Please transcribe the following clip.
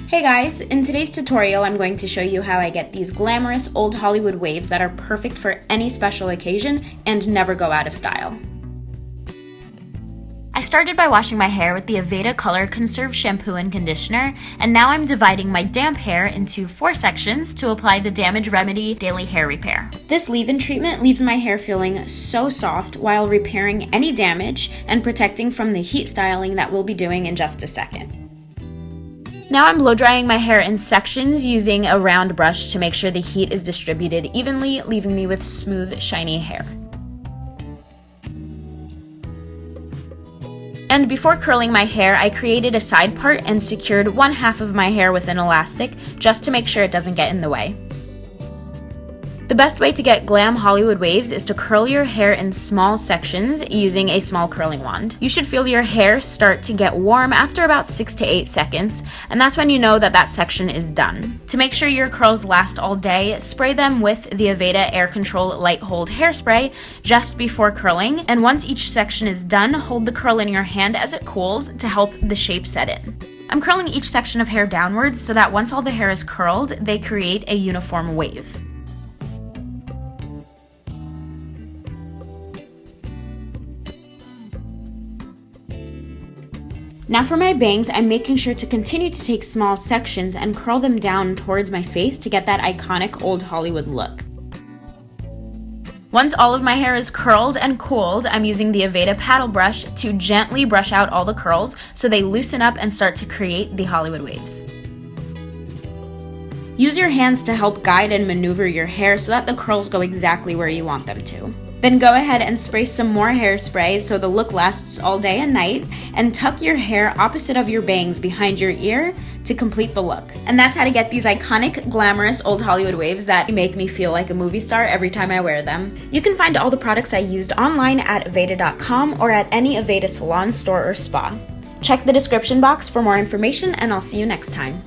Hey guys, in today's tutorial I'm going to show you how I get these glamorous old Hollywood waves that are perfect for any special occasion and never go out of style. I started by washing my hair with the Aveda Color Conserve shampoo and conditioner, and now I'm dividing my damp hair into 4 sections to apply the Damage Remedy Daily Hair Repair. This leave-in treatment leaves my hair feeling so soft while repairing any damage and protecting from the heat styling that we'll be doing in just a second. Now I'm blow drying my hair in sections using a round brush to make sure the heat is distributed evenly, leaving me with smooth, shiny hair. And before curling my hair, I created a side part and secured one half of my hair with an elastic just to make sure it doesn't get in the way. The best way to get glam Hollywood waves is to curl your hair in small sections using a small curling wand. You should feel your hair start to get warm after about 6 to 8 seconds, and that's when you know that section is done. To make sure your curls last all day, spray them with the Aveda Air Control Light Hold Hairspray just before curling, and once each section is done, hold the curl in your hand as it cools to help the shape set in. I'm curling each section of hair downwards so that once all the hair is curled, they create a uniform wave. Now for my bangs, I'm making sure to continue to take small sections and curl them down towards my face to get that iconic old Hollywood look. Once all of my hair is curled and cooled, I'm using the Aveda paddle brush to gently brush out all the curls so they loosen up and start to create the Hollywood waves. Use your hands to help guide and maneuver your hair so that the curls go exactly where you want them to. Then go ahead and spray some more hairspray so the look lasts all day and night, and tuck your hair opposite of your bangs behind your ear to complete the look. And that's how to get these iconic, glamorous old Hollywood waves that make me feel like a movie star every time I wear them. You can find all the products I used online at Aveda.com or at any Aveda salon, store, or spa. Check the description box for more information, and I'll see you next time.